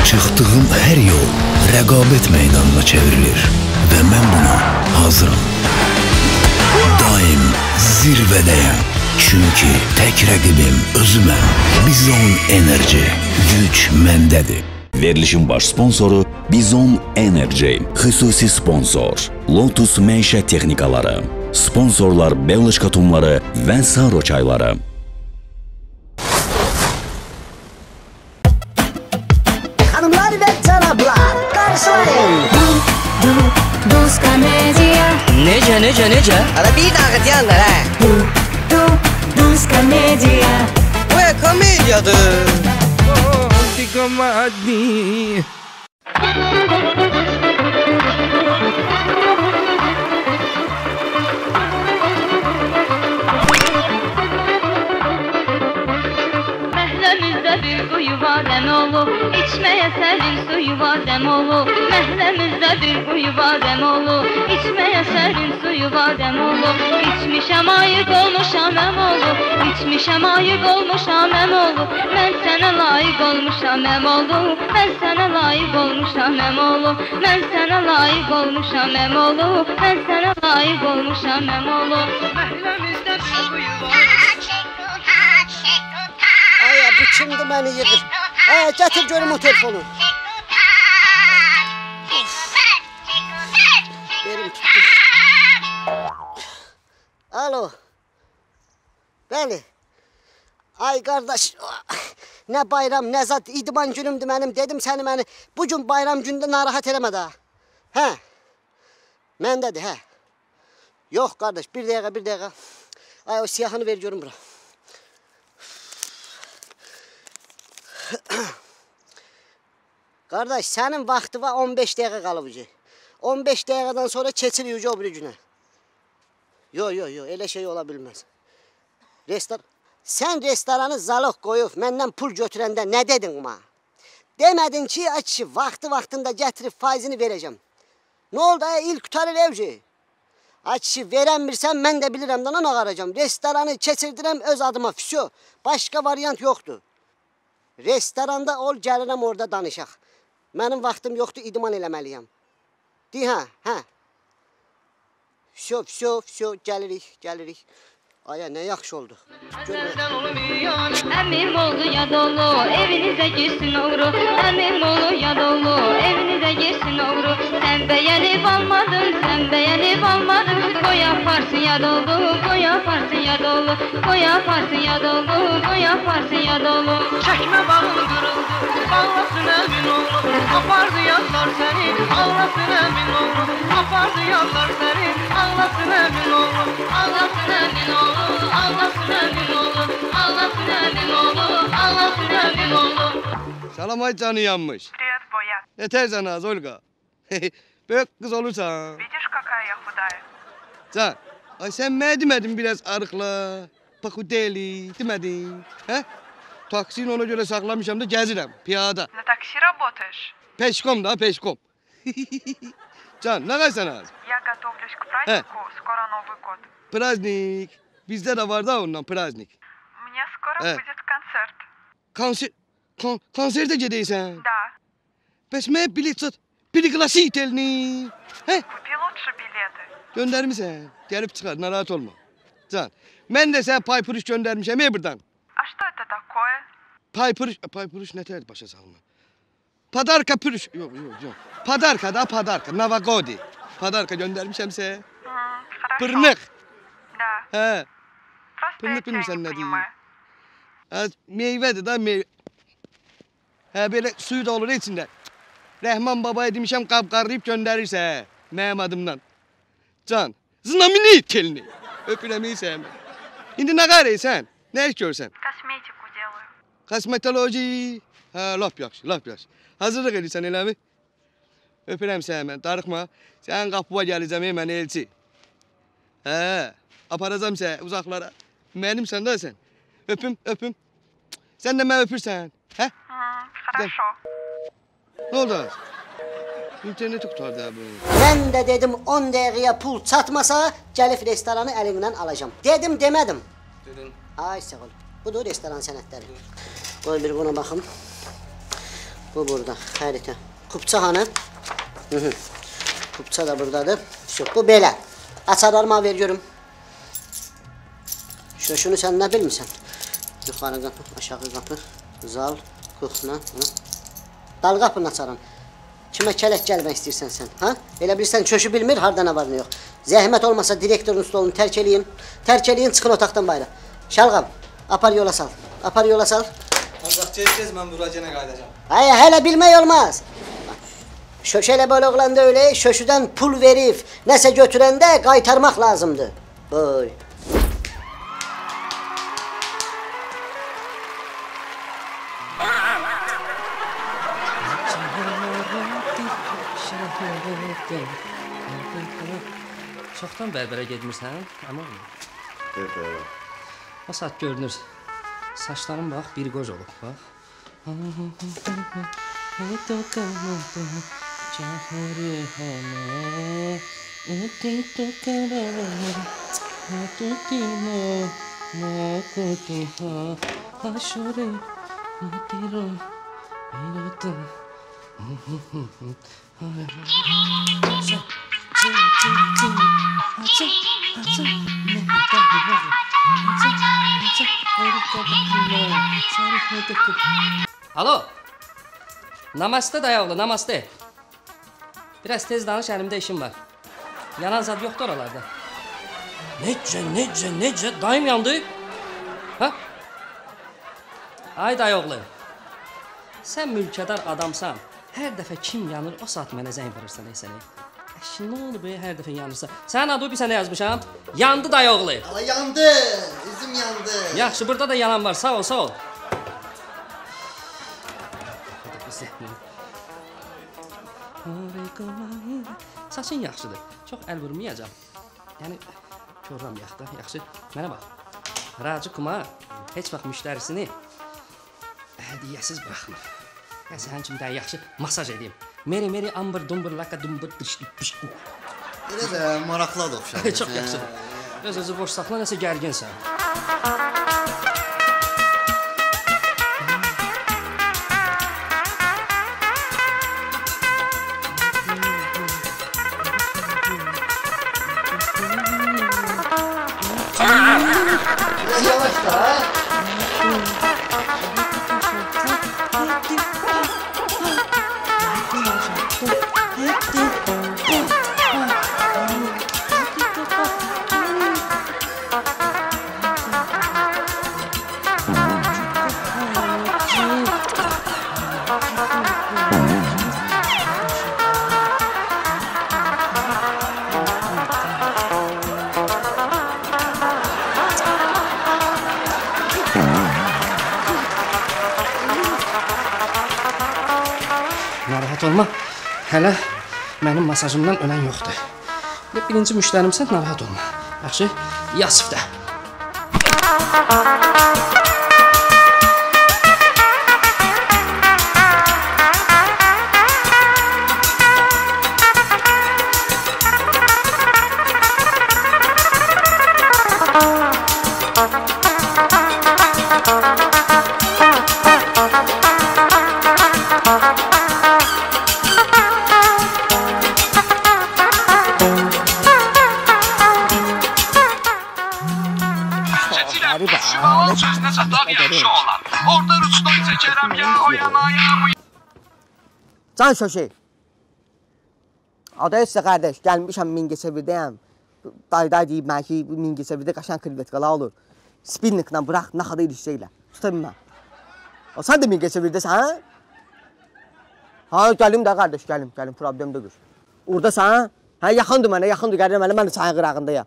Çıxdığım hər yol rəqabət meydanına çevrilir və mən buna hazıram. Daim zirvədəyəm, çünki tək rəqibim özüməm. Bizon Enerji, güc məndədir. Verilişin baş sponsoru Bizon Enerji, xüsusi sponsor Lotus məişət texnikaları, sponsorlar Belışqa tumları və Saro çayları. Hanımlar ve canablar, karşılayın. Duz komediya. Nece? Hala bir daha diyanlar ha. Duz komediya. Bu ya komedyadır. Komedi. Məhləmizdə bir quyu var əmoğlu, içməyə sərin suyu var əmoğlu. Məhləmizdə bir quyu var əmoğlu, içməyə sərin suyu var əmoğlu. İçmişəm ayıq olmuşam əmoğlu, içmişəm ayıq olmuşam əmoğlu. Mən sənə layiq olmuşam əmoğlu, mən sənə layiq olmuşam əmoğlu. Mən sənə layiq olmuşam əmoğlu, mən sənə layiq olmuşam əmoğlu. Məhləmizdə bir quyu var. Ay bu kimdi beni yıkır. Ay getir görüm o telefonu. Benim tuttu. Alo. Bəli. Ay kardeş. Ne bayram ne zat idman günümdü benim. Dedim seni beni bugün bayram günde narahat eləmə daha. He. Məndədir he. Yok kardeş bir dakika. Ay o siyahını ver görüm bura. Kardeş senin vakti var 15 dakika kalıbıcı. 15 dakikadan sonra keçiliyor o bir güne. Yo öyle şey olabilmez. Sen restoranı zalog koyup menden pul götürende ne dedin bana? Demedin ki açı vaktinde getirip faizini vereceğim. Ne oldu ilk tutarır evci? Açı veren bilsem ben de bilirim de ona karacağım. Restoranı keçirdirem öz adıma füsyo. Başka varyant yoktu. Restoranda ol gəlirəm orada danışaq. Mənim vaxtım yoxdur, idman eləməliyəm. Di hə. Füsyo, gəlirik. Aya ne yaxşı oldu. Əmim oldu ya dolu, evinizə girsin oğru. Əmim oldu ya dolu, evinizə girsin oğru. Sən bəyənib almadın. Qoy aparsın ya dolu, qoy aparsın ya dolu. Çəkmə bağın qırıldı, bağlasın əmin oğlu. Apardı yadlar səni, ağlasın əmin oğlu. Apardı yadlar səni, ağlasın əmin oğlu. Ağlasın əmin oğlu. Salam ay canı yanmış. Привет, Боя. Yeter sana az Olga. Büyük kız olursan. Видишь, какая я худая? Can, ay sen demedin biraz arıkla, pakudeli demedin. He? Taksini ona göre saklamışam da gezirəm, piyada. На такси работаешь? Peşkom da peşkom. Can, ne kaysan az? Я готовлюсь к празднику, скоро Новый год. Praznik. Bizde de var da ondan praznik. У меня скоро будет концерт. Konserde gedeysen. Да. Bəs mən bilet sat. Biri klasik telini. He? Купи лучше билеты. Göndermişsən. Gelip çıkar, narahat olma. Can, mən de sen pay puruş göndermişəm buradan. А что это такое? Pay puruş ne terdi başa salma. Padarka puruş. Yok. Padarka. Navagodi. Padarka göndermişəm sen. Хорошо. Pırnık. Да. He. Просто я Pırnık тебя bilmirsən не ne diyeyim. понимаю. Az meyvedir da meyve. He böyle suyu da olur içinde. Rəhman babaya demişəm qab-qarlayıb gönderirsə he. Mənim adımdan. Can, znamini telini. Öpürəm sevmem. İndi nə qaraysan? Nə iş görsən? Косметику делаю. Kosmetoloji. Ha, lap yaxşı. Hazırlıq edirsən eləmi? Öpürəm sevmem. Darıxma. Sən qapıya gələcəm mən elçi. He. Aparacam səni uzaqlara. Mənimsən də sən. Öpüm. Sen de mən öpürsən. He? Хорошо. Ne oldu? İnterneti kurtardı abi. Ben de dedim 10 dakikaya pul çatmasa gelip restoranı elinden alacağım. Dedim demedim. Dedin. Ay sağ ol. Budur restoran senetleri. Koy bir buna bakın. Bu burada, xəritə. Kupça hanı? Kupça da buradadır. Bu belə. Açarlarımı ver görüm. Şunu sən nə bilmirsən? Yuxarı qapı, aşağı qapı, zal, kuxna. Dal qapını açaram. Kimə kələk gəlmək istəyirsən sən? Ha? Elə bilirsən çöşü bilmir, harda nə var nə yox. Zəhmət olmasa direktorun stolunu tərk eləyin. Tərk eləyin, çıxın otaqdan bayra. Şalğam, apar yola sal. Apar yola sal. Ancaq gec-gec mən bura yenə qayıdacağam. Ay, hələ bilmək olmaz. Şöş elə böyle oğlanda öyle, şöşüdən pul verib, nəsə götürəndə qaytarmaq lazımdır. Boy. Çoxdan bərbərə getmirsən, amma Evet. o saat görünür. Saçlarım bax, bir qoz olub, bax. Alo. Namaste dayaoğlu, namaste. Biraz tez danış, elimde işim var. Yanan zad yoktu oralarda. Necə, dayım yandı. Ha? Ay dayaoğlu. Sen mülkədar adamsan. Hər dəfə kim yanır, o saat mənə zəng verirsən səni. Nə oldu be, hər dəfə yanırsa? Sənin adı bir sənə yazmışam. Yandı dayaoğlu. Ala yandı, üzüm yandı. Yaxşı, burada da yanan var. Sağ ol, sağ ol. Saçın yaxşıdır. Çox əl vurmayacaq. Yəni korlamayaq da. Yaxşı. Mənə bax. Raci Kumar heç vaxt müştərisini hədiyyəsiz buraxmır. Mən sənin kimi daha yaxşı masaj edeyim. Meri ambır dumbur laka dumbur dış. Elə də maraqlı da oxşar. Çox yaxşıdır. Öz-özü boş saxla, nəsə gərginsən. Yavaş da. Narahat olma. Hələ mənim masajımdan ölən yoxdur. Birinci müştərimsən, narahat olma. Yaxşı, Yasif də. Can Şöşü. Aday sizə qardaş, gəlmişəm Mingəçevirdəyəm. Dayday deyib mən ki, Mingəçevirdə qaşan klivetqala olur. Spilniklə bıraq, naxada ilişsə ilə. Tuta bilməm. Sən də Mingəçevirdəsən? Ha, gəlim də qardaş, gəlim, problem deyil. Oradasan? Hə, yaxındır mənə, gəlirəm, mən də çayın qırağındayam.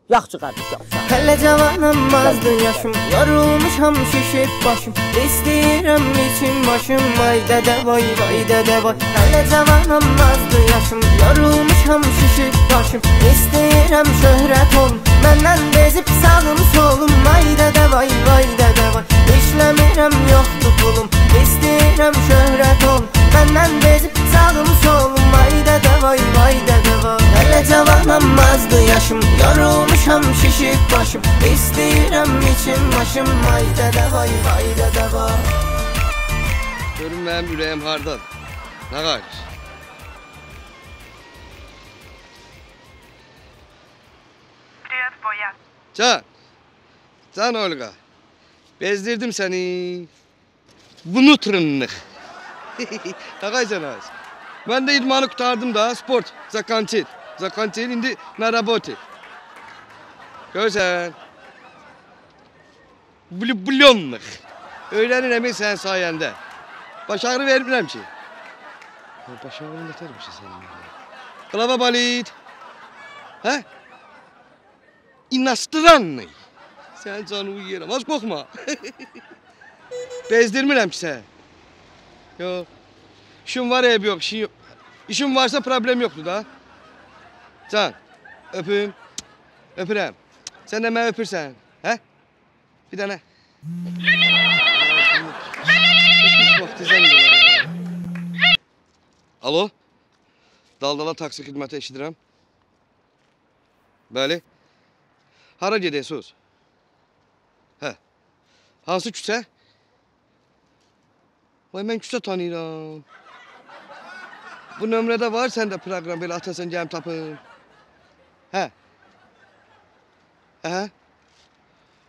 Yaxşı qardaş, yaxşı. Hələ cavanım, azdı yaşım, yorulmuşam, şişib başım. İstəyirəm içim başım, vay dədə vay, vay dədə vay. Hələ cavanım, azdı yaşım, yorulmuşam, şişib başım. İstəyirəm şöhrət olum, məndən bezib sağım solum. Vay dədə vay, vay dədə vay. İşləmirəm, yoxdur pulum. İstəyirəm şöhrət olum, məndən bezib sağım solum. Vay dədə vay, vay dədə vay. Hələ cavanım, azdı yaşım, yorulmuşam, şişib başım. İstəyirəm içim başım, vay dədə vay, vay dədə vay. Görün mənim ürəyim hardan. Nə qayır? Привет, Boya. Can Olga. Bezdirdim səni. Внутренних. Nə qayırsan az? Mən də idmanı qutardım da, sport, zakonçil, indi na работе. Görsən? Влюбленных. Öyrənirəm sənin sayəndə. Baş ağrı vermirəm ki. Baş ağrı nətərmiş sənin? Голова болит. Hə? İnastranный. Sən canı uyuyuram, az qorxma. Bezdirmirəm ki sən. Yox. İşim var, ev yox, işin yox. İşin varsa problem yoxdur da. Can, öpüm. Öpürəm. Sən də mənə öpürsən, hə? Bir dənə. Alo? Daldala taksi xidməti eşidirəm. Bəli. Hara gedəsiniz? Hə. Hansı küçə? Vay, mən küçə tanıyıram. Bu nömrədə var səndə proqram, belə atasan gəlib tapın. Hə. Hə.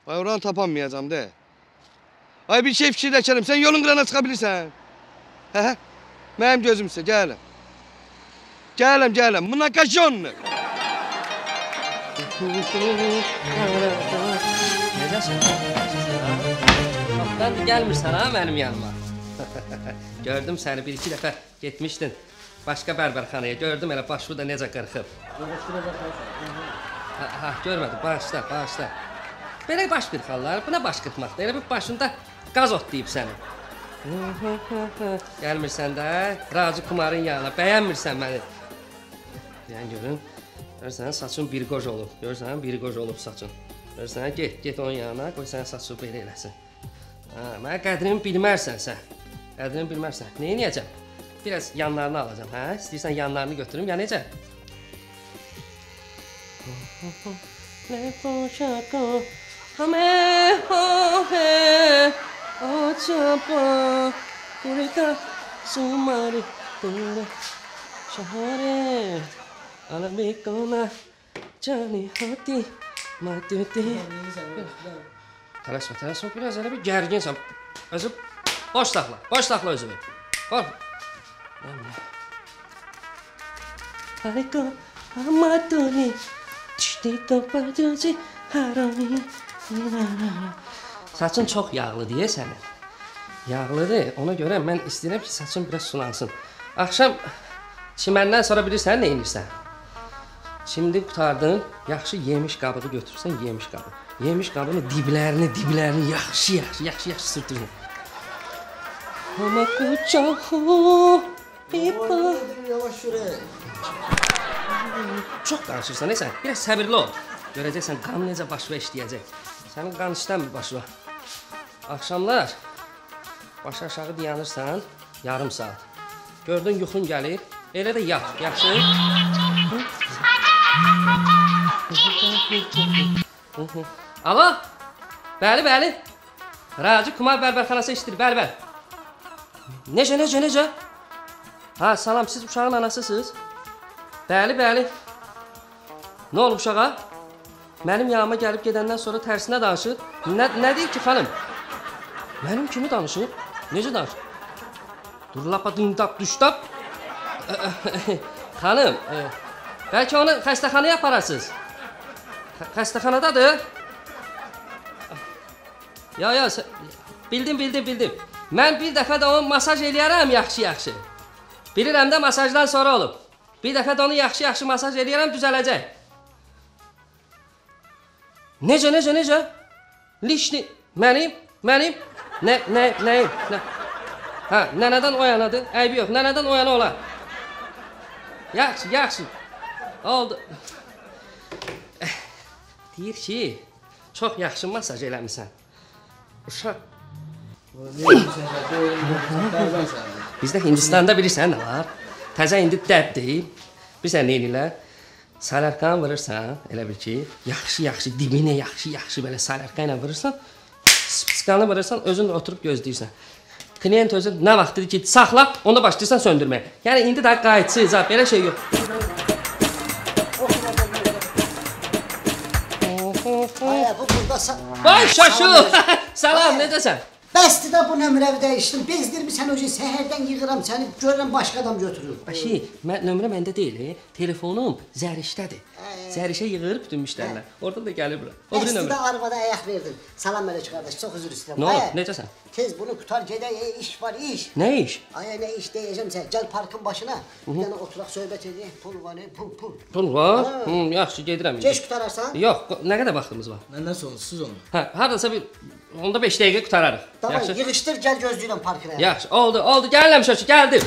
Vay, oranı tapanmayacam de. Ay, bir şey fikirləşərəm, sən yolun qırana çıxa bilirsən. Hə. Mənim gözümsə, gələm. Gələm. Münakaşonluq. Necəsən? Çoxdan gəlmirsən ha mənim yanıma. Gördüm səni, bir-iki dəfə getmişdin başqa bərbərxanaya. Gördüm elə başı da necə qırxıb. Görmədim, bağışla. Belə baş qırxarlar, buna baş qırxmaqda. Elə bir başında qaz otlayıb səni. Gəlmirsən də, Raci Kumarın yanına, bəyənmirsən məni. Yəni görün, görürsən, saçın bir qoj olub. Görürsən, bir qoj olub saçın. Görürsən, get onun yanına, qoy sənə saçı belə eləsin. Mənə qədrimi bilmərsən sən. Qədrimi bilmərsən. Neyi niyəcəm? Biraz yanlarını alacam, hə? İstəyirsən yanlarını götürüm, ya necə? Tələsmə, biraz elə bir gərginsən. Özü, boş saxla özünü. Qorxma. Harika, amadoni, düşdü badacı, harami. Saçın çox yağlı deyə sənin. Yağlıdır, ona görə mən istəyirəm ki, saçın biraz sulansın. Axşam çiməndən sonra bilirsən, nə edirsən? Şimdi qutardın, yaxşı yemiş qabığı götürürsən, yemiş qabı. Yemiş qabını diblərini yaxşı sürtürsən. Ama kucağı bipa. Yavaş yürü. Çox qarışırsan, neysən? Biraz səbirli ol. Görəcəksən, qan necə başına işləyəcək. Sənin qan işləmir başına. Axşamlar başı aşağı dayanırsan, yarım saat. Gördün yuxun gəlir, elə də yat, yaxşı? Alo? Bəli. Raci Kumar bərbərxanası işdir, bəli. Necə? Ha, salam, siz uşağın anasısınız? Bəli. Nə olub uşağa? Mənim yanıma gəlib gedəndən sonra tərsinə danışır. Nə deyir ki, xanım? Mənim kimi danışır? Necə danışır? Dur, lapa dindap, düşdap. Xanım, bəlkə onu xəstəxanaya apararsınız. Xəstəxanadadır. Ya, bildim. Mən bir dəfə də onu masaj eləyərəm yaxşı. Bilirəm də masajdan sonra olub. Bir dəfə də onu yaxşı masaj eləyərəm, düzələcək. Necə? Lişni, mənim? Nəyim? Ha, nənədən o yanadır, əybi yox, nənədən o yana olar. Yaxşı. Oldu. Deyir ki, çox yaxşı masaj eləmişsən. Uşaq. Bizdə Hindistanda bilirsən nə var? Təzə indi dəbdir. Bilirsən nə eləyirlər? Salarkan vurursan, elə bil ki, yaxşı, dibinə yaxşı belə salarka ilə vurursan, spiskanı vurursan, özün də oturub gözləyirsən. klient özü nə vaxt dedi ki, saxla, onda başlayırsan söndürməyə. Yəni indi də qayıtsız, belə şey yox. Aya, bu burada... Vay şaşu! Salam, necəsən? Bəsdir də bu nömrəvi dəyişdim. Bezdirmirsən o şey, səhərdən yığıram səni, görürəm başqa adam götürür. Başı, nömrə məndə deyil, telefonum zərişdədir. Zərişə yığır bütün müştərilər. Oradan da gəlir bura. Bəsdir də arvada ayaq verdin. Salam Mələk qardaş, çox üzr istəyirəm. Nə olub, necəsən? Tez bunu qutar gedək, iş var, iş. Nə iş? Aya, nə iş deyəcəm sən, gəl parkın başına. Bir dənə oturaq, söhbət edək, pul var, pul. Pul var? Yaxşı, gedirəm. Geç qutararsan? Yox, nə qədər vaxtımız var? Məndən sonsuz onu. Hə, haradasa bir, onda 5 dəqiqə qutararıq. Tamam, yığışdır, gəl gözləyirəm parkına. Yaxşı, oldu, gələm şaşı, gəldim.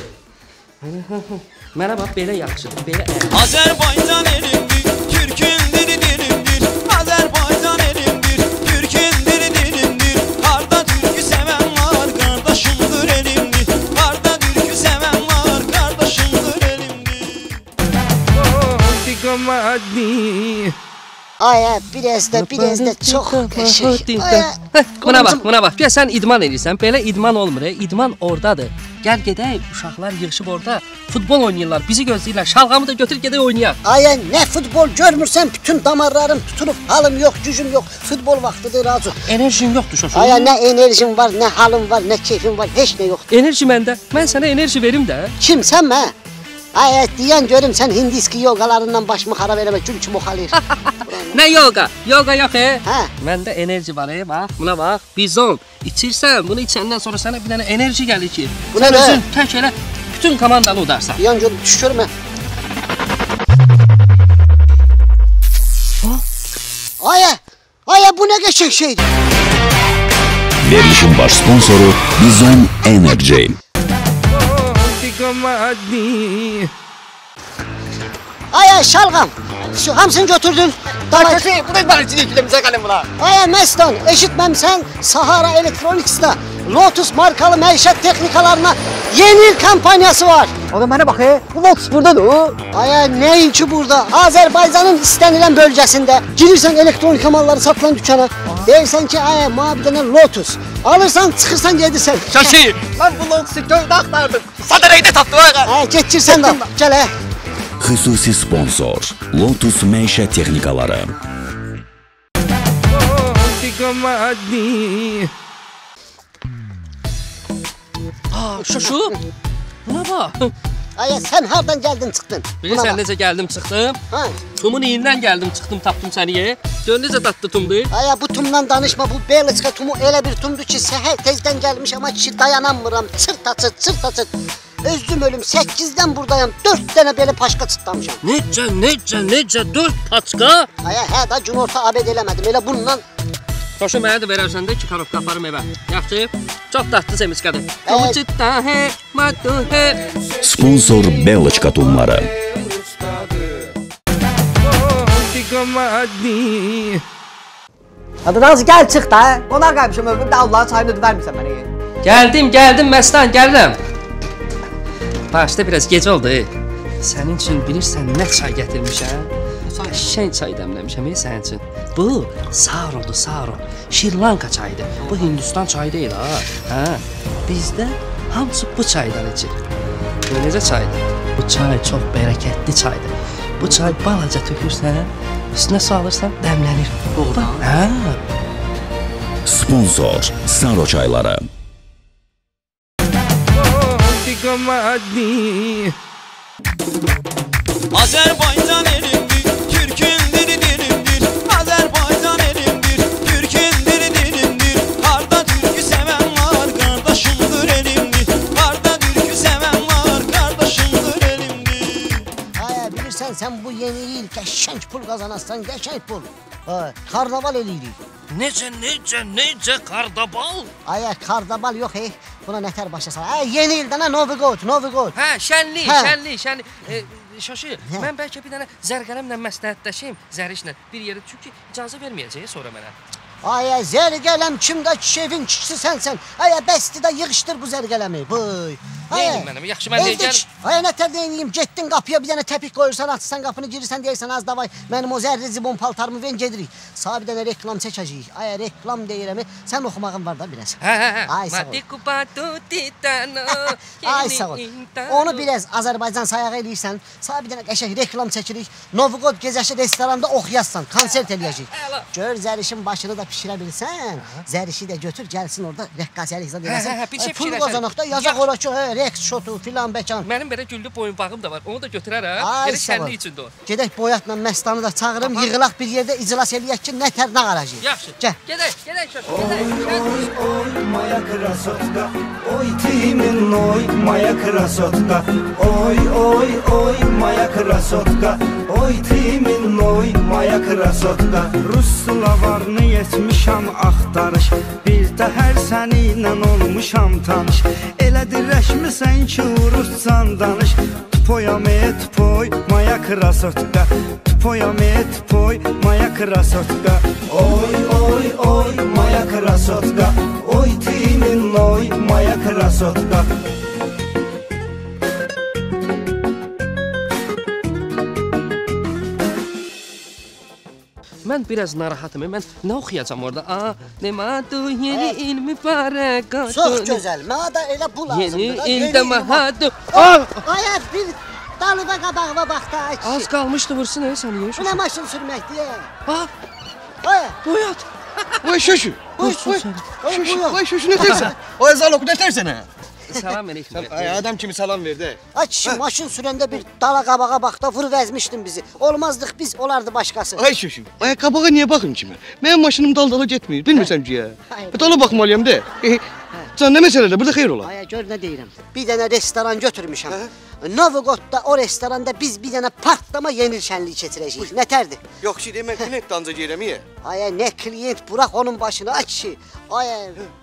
Mənə bax, belə yaxşıdır, belə əl. Azərbaycan elimdir, Türkün dili dilimdir. Azərbaycan elimdir, Türkün dili dilimdir. Harda türkü sevən var, qardaşımdır elimdir. Harda türkü sevən var, qardaşımdır elimdir. Aya, biraz da çox qəşəng. Buna bax, gəl sən idman edirsən, belə idman olmur, idman oradadır. Gəl gedək, uşaqlar yığışıb orada futbol oynayırlar, bizi gözləyirlər, şalğamı da götür gedək oynayaq. Aya, nə futbol görmürsən, bütün damarlarım tutulub, halım yox, gücüm yox, futbol vaxtıdır, razı. Enerjin yoxdur şoşun. Aya, nə enerjim var, nə halım var, nə keyfim var, heç nə yoxdur. Enerji məndə, mən sənə enerji verim də. Kim, sən mə? Aya, deyən görüm, sən hindiski yogalarından başımı xarab eləmə, gül kimi oxalıyır. Nə yoga? Yoga yox, Hə. Məndə enerji var, bax, buna bax, bizon. İçirsən, bunu içəndən sonra sənə bir dənə enerji gəlir ki, sən özün tək elə bütün komandanı udarsan. Yan görüm, düş görmə. Aya, bu nə qəşəng şeydir? Verilişin baş sponsoru Bizon Energy. Aya, şalğam, şu hamısını götürdün. Dakikası, bu da ben için ikilimize kalın buna. Aya, Məstan, eşitməmsən, Sahara Electronics'da Lotus markalı məişət texnikalarına yeni il kampaniyası var. O da mənə bax, bu Lotus buradadır o. Aya, nəinki burada? Azərbaycanın istənilən bölgəsində girirsən elektronika malları satılan dükana. Deyirsən ki, aya, bir dənə Lotus. Alırsan, çıxırsan, gedirsən. Şaşı, mən bu Lotus'u göydə axtardım. Sadarayda tapdım ağa. Aya, getirsən də, gəl. Xüsusi sponsor Lotus məişət texnikaları. Şuşu, buna bax. Aya, sən hardan gəldin, çıxdın? Bilirsən necə gəldim, çıxdım? Tumun iyindən gəldim, çıxdım, tapdım səni. Gör necə tatlı tumdur. Aya, bu tumdan danışma, bu Belçika tumu elə bir tumdur ki, səhər tezdən gəlmiş, amma kişi dayanamıram, çırt açır. Özüm ölüm, 8-dən buradayam, 4 dənə belə paşka çıtlamışam. Necə, 4 paçka? Aya, hə da, günorta abed eləmədim, elə bundan... Xoşu mənə də verərsən də 2 karobka aparım evə. Yaxşı, çox tatlı semiskadır. Sponsor Belçika tumları. Hadi Nazı, gəl çıx da. Qonaq qaymışam ömrümdə Allah'ın çayını ödü vermirsən mənə. Gəldim, Məstan, gəlirəm. Başda biraz gecə oldu. Sənin üçün bilirsən nə çay gətirmişəm? Şən çay dəmləmişəm sənin üçün. Bu, Sarodur, Saro. Şirlanka çayıdır. Bu Hindistan çayı deyil ha. Bizdə hamısı bu çaydan içir. Bu necə çaydır? Bu çay çox bərəkətli çaydır. Bu çay balaca tökürsən, üstünə salırsan, dəmlənir. Doğrudan? Hə. Sponsor Saro çayları. Azərbaycan elimdir, Türkün dili dilimdir. Azərbaycan elimdir, Türkün dili dilimdir. Harda türkü sevən var, qardaşımdır elimdir. Harda türkü sevən var, qardaşımdır elimdir. Aya, bilirsən, sən bu yeni il qəşəng pul qazanarsan, qəşəng pul. Karnaval eləyirik. Necə karnaval? Aya, karnaval yox, buna nətər başa sal. Yeni ildən, Novi God. Hə, şənlik. Şaşı, mən bəlkə bir dənə zərgələmlə məsləhətləşim, zərişlə bir yerə, çünki icazə verməyəcək sonra mənə. Aya, zərgələm kimdə ki, evin kişisi sənsən. Aya, bəsdi də yığışdır bu zərgələmi. Bıy. Neyim mənim? Yaxşı mən deyəcəm. Ay nətər deyim, getdin qapıya bir dənə təpik qoyursan, atırsan qapını girirsən deyirsən az davay mənim o zərri zibon paltarımı verin gedirik. Sağ bir dənə reklam çəkəcəyik. Ay reklam deyirəm. Sən oxumağın var da biraz. Ay sağ ol. Ay sağ ol. Onu biraz Azərbaycan sayağı eləyirsən. Sağ bir dənə qəşəng reklam çəkirik. Novgod gecəsi restoranda oxuyarsan, konsert eləyəcəyik. Gör zərişin başını da pişirə bilsən, zərişi də götür gəlsin orada rəqqasiyəlik zad eləsin. Pul qazanaq da yazaq ora ki, reks şotu filan bəkan. Mənim belə güllü boyunbağım da var. Onu da götürərəm. Elə şənlik üçündür o. Gedək boyatla Məstanı da çağırım, yığılaq bir yerdə iclas eləyək ki, nətər nə qaracağıq. Yaxşı. Gəl. Gedək, gedək. Oy, moja krasotka, oj ty moj, moja krasotka, oj, moja krasotka, oj ty moj, moja krasotka. Rus slavarını yetmişəm axtarış, bir də hər səninlə olmuşam tanış. Elə dirəşmisən ki, ruscan danış, tpoyame tpoy, moja krasotka, tpoyame tpoy, moja krasotka. Oy, moja krasotka, oj ty moj, moja krasotka. Mən biraz narahatım. Mən nə oxuyacam orada? Nemadu yeni ilmi fərəqatı. Çox gözəl. Mənə də elə bu lazımdır. Yeni ildə məhadu. Ay, bir dalıva qabağıma bax da. Az qalmışdı vursun sən yeş. Bu nə maşın sürməkdir? Bax. Ay, boyat. Vay şuşu. Vay şuşu nə deyirsən? Ay Zalok nə deyirsən? Salam aleyküm. Ay adam kimi salam verdi. Ay kişi maşın sürəndə bir dala qabağa bax da vurub əzmişdin bizi. Olmazdıq biz, olardı başqası. Ay şuşu. Ay qabağa niyə baxım ki mən? Mənim maşınım dal-dala getmir. Bilmirsən ki ya. Dala baxmalıyam de. Can nə məsələdir? Burada xeyir ola. Ay gör nə deyirəm. Bir dənə restoran götürmüşəm. Novogodda o restoranda biz bir dənə partlama yenil şənliyi keçirəcəyik. Nətərdir? Yox ki, demə klient danca deyirəm ya. Ay nə klient, burax onun başına ay kişi. Ay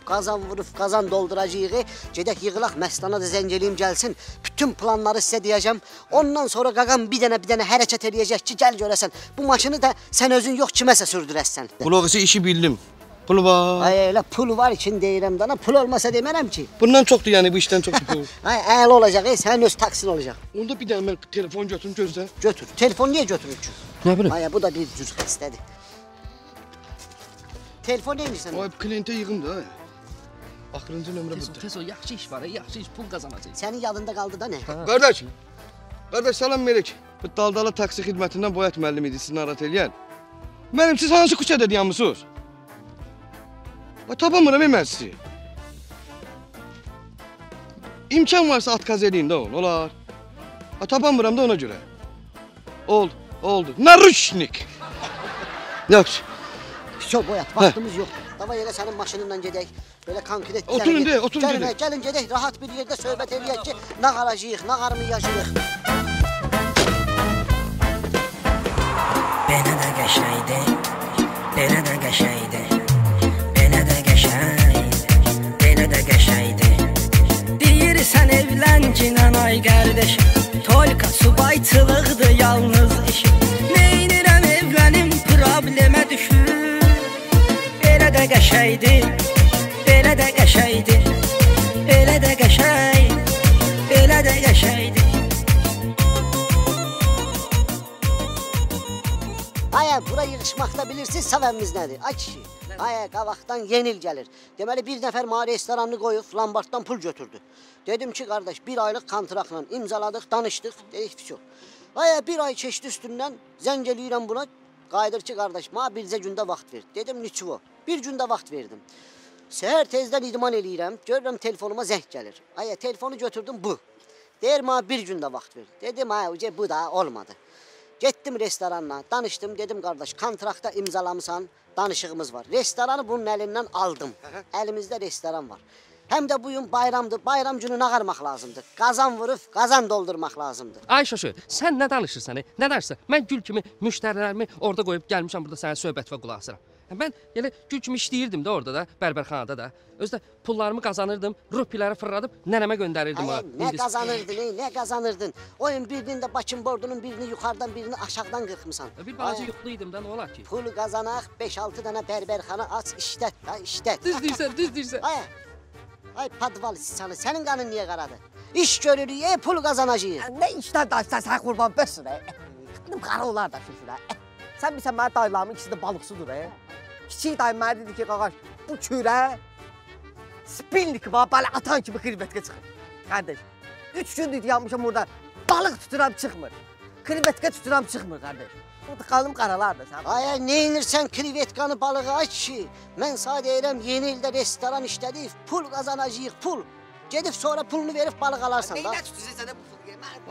qazan vurub qazan dolduracağıq. Gedək yığılaq Məstana da zəng eləyim gəlsin. Bütün planları sizə deyəcəm. Ondan sonra qaqam bir dənə hərəkət eləyəcək ki, gəl görəsən. Bu maşını da sən özün yox kiməsə sürdürəsən. Qulağısı işi bildim. Pul var. Ay elə pul var için deyirəm dana. Pul olmasa demərəm ki. Bundan çoxdur yəni bu işdən çoxdur pul. Ay əl olacaq, sənin öz taksin olacaq. Onda bir dənə mən telefon götürüm gözlə. Götür. Telefon niyə götürür ki? Nə bilim? Ay bu da bir cür xəstədir. Telefon neymişsən? Ay klientə yığım da. Axırıncı nömrə budur. Tez o yaxşı iş var, yaxşı iş pul qazanacaq. Sənin yadında qaldı da nə? Qardaş. Qardaş salam Melek. Bu Daldala taksi xidmətindən Boyat müəllim idi, sizi narahat eləyən. Mənim siz hansı küçədə dayanmısınız? Tapamıram mən sizi. İmkan varsa atkaz edin də onu, olar. Tapamıram da ona görə. Oldu. Narushnik. Yaxşı. Çok Boyat, vaxtımız yoxdur. Davay elə sənin maşınınla gedək. Belə konkret oturun gedək. Gəlin gedək, rahat bir yerdə söhbət eləyək ki, nə qaracağıq, nə qarmayacağıq. Belə də qəşəydi, belə də qəşəydi. Belə də qəşəydi. Deyirsən evləncinən ay qardaş, Tolka subayçılıqdır yalnız işi. Neynirəm evlənim problemə düşür. Belə də qəşəydi, belə də qəşəydi. Belə də qəşəy, belə də qəşəydi. Aya bura yığışmaqda bilirsiniz səbəbimiz nədir? Ay kişi, aya qavaqdan yenil gəlir. Deməli bir nəfər mənə restoranını qoyub Lombarddan pul götürdü. Dedim ki qardaş bir aylıq kontraktla imzaladıq, danışdıq, dedik ki aya bir ay keçdi üstündən zəng eləyirəm buna. Qayıdır ki qardaş mənə bircə gündə vaxt ver. Dedim niço? Bir gündə vaxt verdim. Səhər tezdən idman eləyirəm, görürəm telefonuma zəng gəlir. Aya telefonu götürdüm bu. Deyir mənə bir gündə vaxt ver. Dedim aya bu da olmadı. Getdim restoranla, danışdım, dedim qardaş, kontrakta imzalamısan, danışığımız var. Restoranı bunun əlindən aldım. Əlimizdə restoran var. Həm də bugün bayramdır, bayram günü nağarmaq lazımdır. Qazan vurub, qazan doldurmaq lazımdır. Ay şoşu, sən nə danışırsan? Nə danışırsan? Mən gül kimi müştərilərimi orada qoyub gəlmişəm burada sənə söhbət və qulaq asıram. Mən elə gül kimi işləyirdim də orada da, bərbərxanada da. Özdə pullarımı qazanırdım, rupiləri fırladıb nənəmə göndərirdim. Nə qazanırdın, nə qazanırdın? Oyun birinin də Bakın bordunun birini yuxarıdan, birini aşağıdan qırxmısan. Bir balaca yuxluydım da, nə olar ki? Pul qazanaq, 5-6 dənə bərbərxana aç, işlət da, işlət. Düz deyirsən. Ay, padval siçanı, sənin qanın niyə qaradı? İş görürük, pul qazanacağıq. Nə işlər dayısan, sən qurban bəssin. Benim qara olar da şişirə. Sən bilsən, mənim dayılarımın ikisi də balıqçıdır. Kiçik dayım mənə dedi ki, qaqaş, bu kürə spinlik var, belə atan kimi krevetka çıxır. Qardaş, 3 gündür yanmışam burada, balıq tuturam çıxmır. Krevetka tuturam çıxmır, qardaş. Burada qalım qaralar da sən. Ay, neynirsən krevetkanı balığı aç ki? Mən sağ deyirəm, yeni ildə restoran işlədik, pul qazanacağıq, pul. Gedib sonra pulunu verib balıq alarsan da. Neynə tutursan sənə bu pul?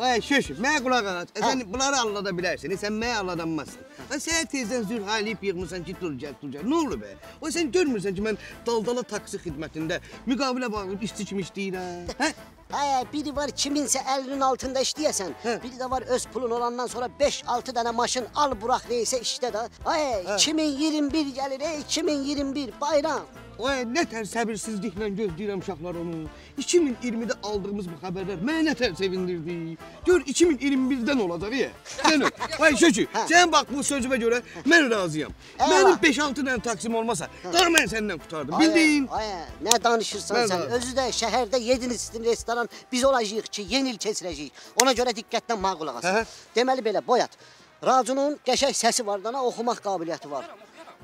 Ay şuş, mənə qulaq ağac. Sən bunları allada bilərsən, sən mənə alladanmazsın. Sən tezdən zürhalıyıb yığmırsan ki, duracaq. Nə olur be? O sən görmürsən ki, mən daldala taksi xidmətində müqavilə bağlayıb işçi kimi işləyirəm. Biri var kiminsə əlinin altında işləyəsən, biri də var öz pulun olandan sonra 5-6 dənə maşın al buraq reysə işlə də. 2021 gəlir, 2021 bayram. Nə tər səbirsizliklə gözləyirəm uşaqlar onu. 2020-də aldığımız bu xəbərlər mənə nə tər sevindirdi. Gör, 2021-dən olacaq, Sən öl. Şökü, sən bax bu sözümə görə mən razıyam. Mənim 5-6 dənə taksim olmasa, daha mən səndən qutardım, bildin? Nə danışırsan sən? Özü də şəhərdə yedin restoran biz olacağıq ki, yeni il keçirəcəyik. Ona görə diqqətdən mənə qulaq asın. Deməli belə, Boyat, Racunun qəşəng səsi var dana, oxumaq qabiliyyəti var.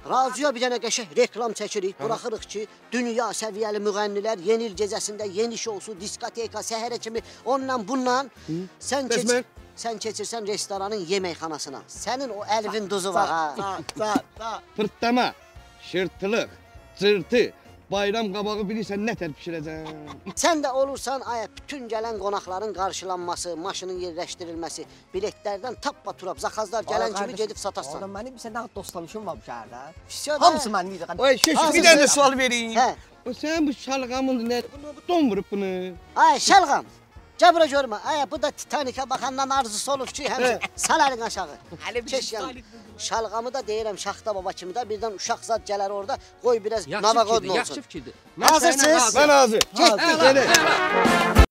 Racuya bir dənə qəşəng reklam çəkirik, buraxırıq ki, dünya səviyyəli müğənnilər yeni il gecəsində yeni şousu, diskoteka, səhərə kimi onunla bununla sən keçirsən restoranın yeməkxanasına. Sənin o əlvin duzu var ha. Pırtlama, şırtılıq, cırtı, bayram qabağı bilirsən nə tər pişirəcəm. Sən də olursan, bütün gələn qonaqların qarşılanması, maşının yerləşdirilməsi, biletlərdən tappa turab, zaxazlar gələn kimi gedib satarsan. Oğlum, mənim bir sən dostanışım var bu şəhərdə. Hamısı mənim idi. Bir dənə sual vereyim. Sən bu şalğamın nə? Don vurub bunu. Şalğam. Gəl bura görmə. Bu da Titanikə baxandan arzusu olur ki, həmçə sal əlin aşağı. Keş yanı. Şalğamı da deyirəm Şaxta baba kimi də birdən uşaq zad gələr orada, qoy biraz navagodun olsun. Yaxşı fikirdir. Hazırsınız? Mən hazır. Getdik.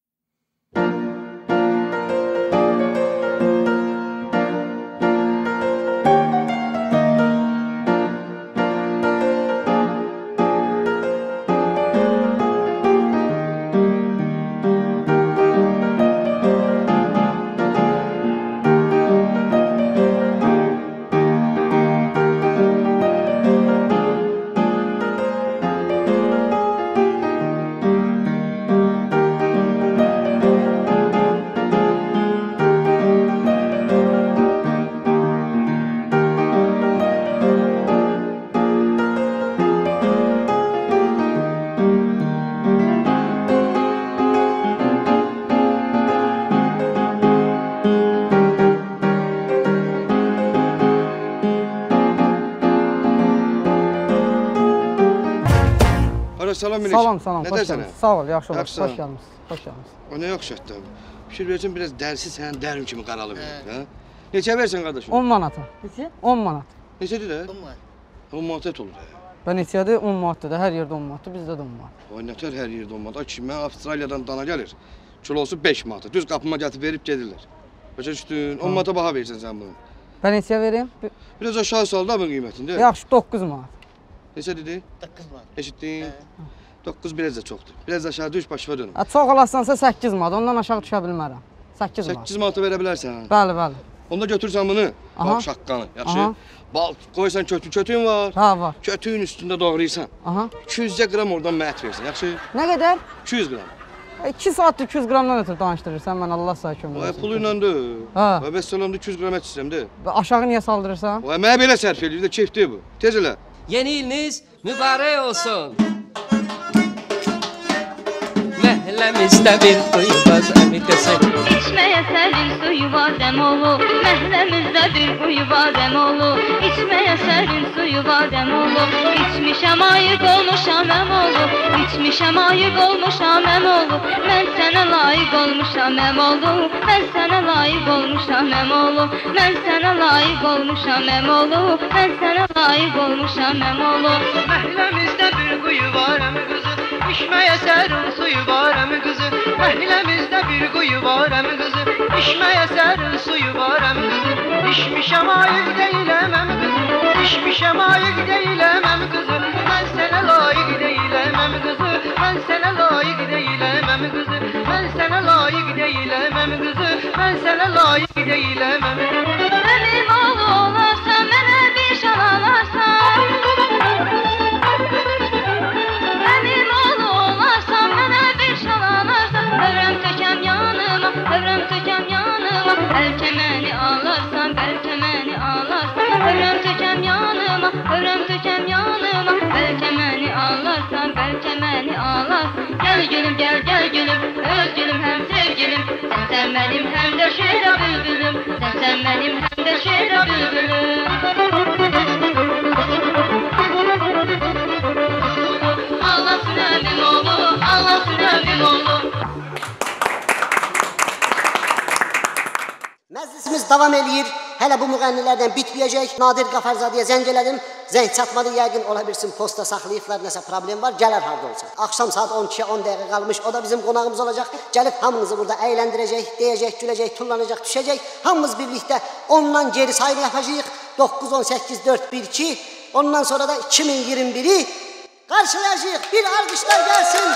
Salam, xoş gəldiniz. Sağ ol, yaxşı olun. Xoş gəldiniz. O nə yaxşıdır abi. Pişir verəcəm, biraz dərsi sənin dərin kimi qaralı verir. Neçə versən qardaşım? 10 manata. Neçə? 10 manat. Neçədir də? 10 manat olur. Və neçədir? 10 manatdır da, hər yerdə 10 manatdır, bizdə də 10 manat. Oy, nətər hər yerdə 10 manat? Ki, mən Avstraliyadan dana gəlir, kilosu 5 manat. Düz qapıma gətirib verib gedirlər. Başa düşdün, 10 manata baha versən sən bunu. Və neçəyə vereyim? Biraz aşağı sal da bunun qiymətində. Yaxşı, 9 manat. Neçə dedi? 9 manat. Eşitdin? 9 biraz da çoxdur. Biraz aşağı düş, başıma dönüm. Çox olasınsa 8 manat, ondan aşağı düşə bilmərəm. 8 manat. 8 manata verə bilərsən? Bəli, bəli. Onda götürsən bunu, bal şaqqanı, yaxşı? Bal qoysan kötüyün var. Ha, var. Kötüyün üstündə doğrayırsan. 200 qram oradan mənət versən, yaxşı? Nə qədər? 200 qram. 2 saatdır 200 qramdan ötürü danışdırırsan, mən Allah sağ kömür. Vay, pulu ilə də. Və bəs 200 qram ət istəyirəm də. Aşağı niyə saldırırsan? Vay, mənə belə sərf edir, də keyfdir bu. Tez elə. Yeni iliniz mübarək olsun. Məhəlləmizdə bir quyubaz əmi qızı. İçməyə sərin suyu var dəm olur. Məhəlləmizdə bir quyubaz dəm olur. İçməyə sərin suyu var dəm olur. İçmişəm ayıq olmuşam əm olur. İçmişəm ayıq olmuşam əm olur. Mən sənə layiq olmuşam əm olur. Mən sənə layiq olmuşam əm olur. Mən sənə layiq olmuşam əm olur. Mən sənə layiq olmuşam əm olur. Məhəlləmizdə bir quyu var əmi qızı. İçməyə sərin suyu var əmi qızı. Məhəlləmizdə bir quyu var əmi qızı. İçməyə sərin suyu var əmi qızı. İçmişəm ayıq deyiləm əmi qızı. İçmişəm ayıq deyiləm əmi qızı. Mən sənə layiq deyiləm əmi qızı. Mən sənə layiq deyiləm əmi qızı. Mən sənə layiq layık değilim. Əmim oğlu olarsan, mənə bir şal alarsan. Əmim oğlu olarsan, mənə bir şal alarsan. Övrəm tökəm yanıma, övrəm tökəm yanıma. Bəlkə məni alarsan, bəlkə məni alarsan. Övrəm tökəm yanıma, övrəm tökəm yanıma. Bəlkə məni alarsan, bəlkə məni alarsan. Gəl gülüm, gəl gülüm, öz gülüm həm sevgilim. Sən mənim həm də şeira bülbülüm. Sən mənim həm də şeira bülbülüm. Ağlasın əmim oğlu, ağlasın əmim oğlu. Məclisimiz davam eləyir. Hələ bu müğənnilərdən bitməyəcək. Nadir Qafarzadəyə zəng elədim. Zəng çatmadı, yəqin ola bilsin posta saxlayıblar, nəsə problem var, gələr harda olsa. Axşam saat 12-yə 10 dəqiqə qalmış, o da bizim qonağımız olacaq. Gəlib hamınızı burada əyləndirəcək, deyəcək, güləcək, tullanacaq, düşəcək. Hamımız birlikdə ondan geri sayını yapacağıq. 9, 18, 4, 1, 2. Ondan sonra da 2021'i karşılayacağıq. Bir alkışlar gelsin.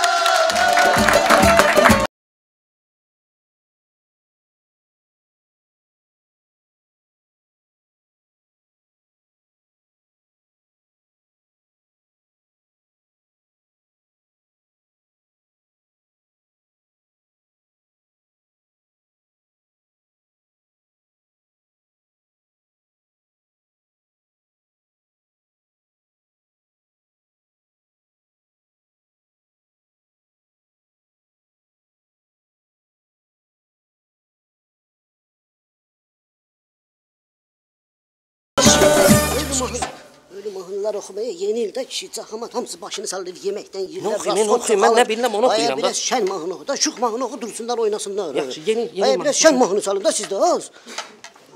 Öyle mahnılar okumaya yeni ildə kişi cahamat hamısı başını sallayıb yeməkdən yirlər. Ne oxuyum, mən nə bilirəm onu oxuyuram da. Biraz şən mahnı oxu da, şux mahnı oxu dursunlar oynasınlar. Yaxşı, yeni mahnı. Biraz şən mahnı salın da sizdə az.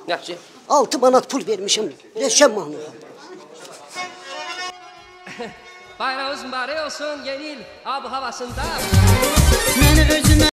Yaxşı. 6 manat pul vermişim, biraz şən mahnı oxu. Bayramımız mübarək olsun, yeni il ab havasında. Məni özümə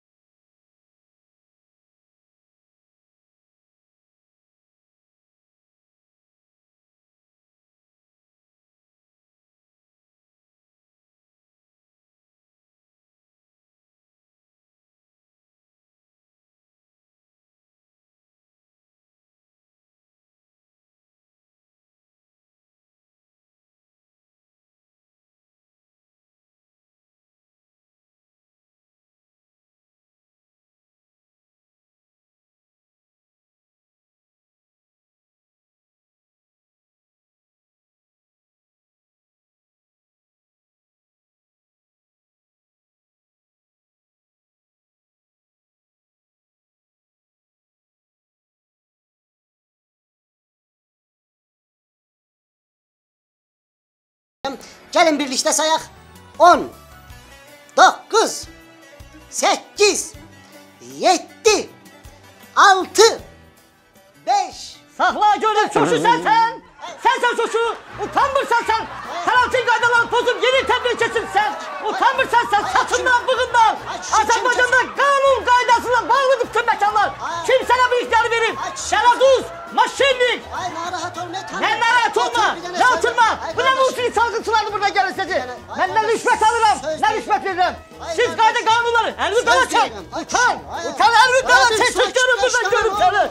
Gəlin birlikdə sayaq. 10, 9, 8, 7, 6, 5. Saxla görüm çoşu sənsən. Sənsən çoşu. Utanmırsan sən. Karantin qaydalarını pozub yeni təbliğ keçirsən. Utanmırsan sən saçından, bığından. Azərbaycanda qanun qaydasına bağlıdır bütün məkanlar. Kim sənə bu ixtiyarı verir? Şəraduz, maşinlik. Ay narahat olma. Nə narahat olma, nə oturma. Bu nə musiqi çalgıçılardır burada gəlirsiz. Mən nə rüşvət alıram, nə rüşvət verirəm. Siz qayda qanunları, əlini dala çək. Utan, əlini dala çək. Görün buradan görün səni.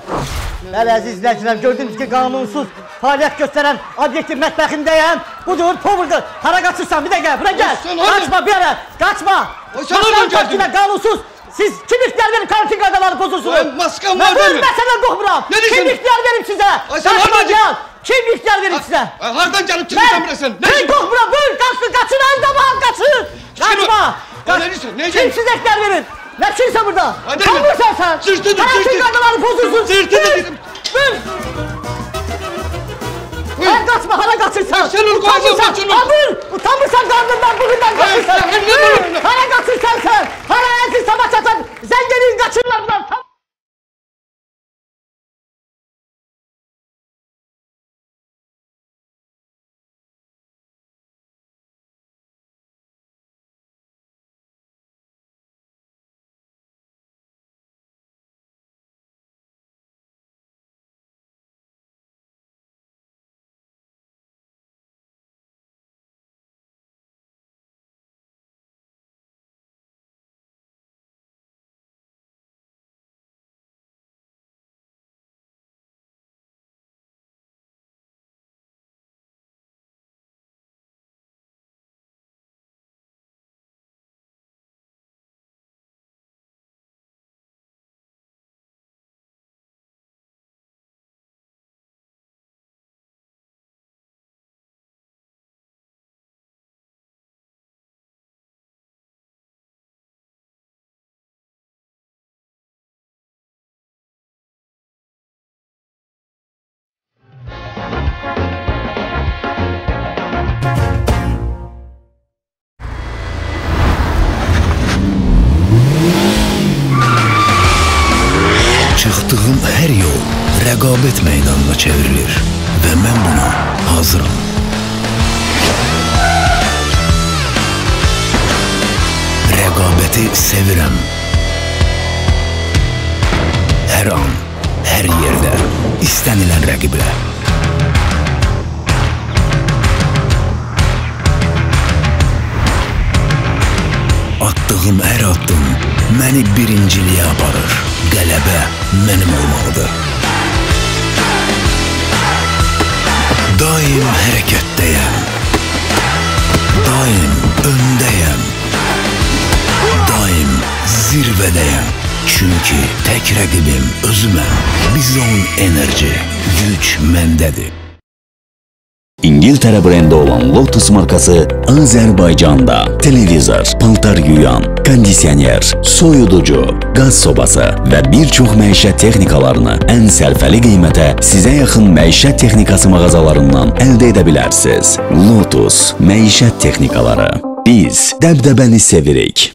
Bəli, əziz izləyicilər, gördünüz ki, qanunsuz fəaliyyət göstərən obyektiv mətbəxindəyəm. Budur, povrdur. Hara qaçırsan, bir də gəl, bura gəl. Qaçma bir ara, qaçma. Maskam qanunsuz. Siz kim ixtiyar verim karantin qaydalarını pozursunuz? Maskam var benim. Mən məsələ qoxmuram. Kim ixtiyar verim sizə? Qaçma gəl. Kim ixtiyar verim sizə? Hardan gəlib çıxırsan burasın? Mən qoxmuram, buyur, qaçın, qaçın, əldə bax, qaçın. Qaçma. Kim sizə ixtiyar verir? Nə biçinsən burada? Tanmırsan sən? Sırtıdır, karantin qaydalarını pozursun. Sırtıdır. Buyur. Sən qaçma, hara qaçırsan? Sən onu qoyacaq, buyur. Utanmırsan qarnından, bugündən qaçırsan. Hara qaçırsan sən? Hara əziz sabah çatan, zəngənin qaçırlar bunlar. Çıxdığım hər yol rəqabət meydanına çevrilir və mən buna hazıram. Rəqabəti sevirəm. Hər an, hər yerdə istənilən rəqiblə. Attığım hər addım məni birinciliyə aparır. Qələbə mənim olmalıdır. Daim hərəkətdəyəm. Daim öndəyəm. Daim zirvədəyəm. Çünki tək rəqibim özüməm. Bizon Enerji. Güc məndədir. İngiltərə brendi olan Lotus markası Azərbaycanda televizor, paltar yuyan, kondisioner, soyuducu, qaz sobası və bir çox məişət texnikalarını ən sərfəli qiymətə sizə yaxın məişət texnikası mağazalarından əldə edə bilərsiniz. Lotus məişət texnikaları. Biz dəbdəbəni sevirik.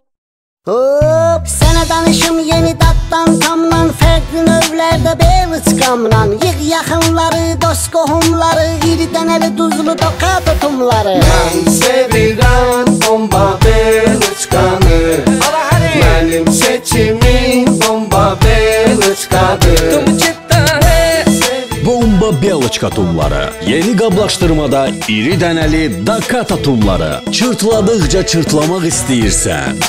Hop, sənə danışım yeni daddan tamdan, fərqli növlərdə belıçqamdan. Yığ yaxınları, dost qohumları, iri dənəli duzlu doqat otumları. Mən sevirəm bomba belıçqanı, mənim seçimim bomba belıçqadır. Bomba belıçqa tumları. Yeni qablaşdırmada iri dənəli doqat otumları. Çırtladıqca çırtlamaq istəyirsən.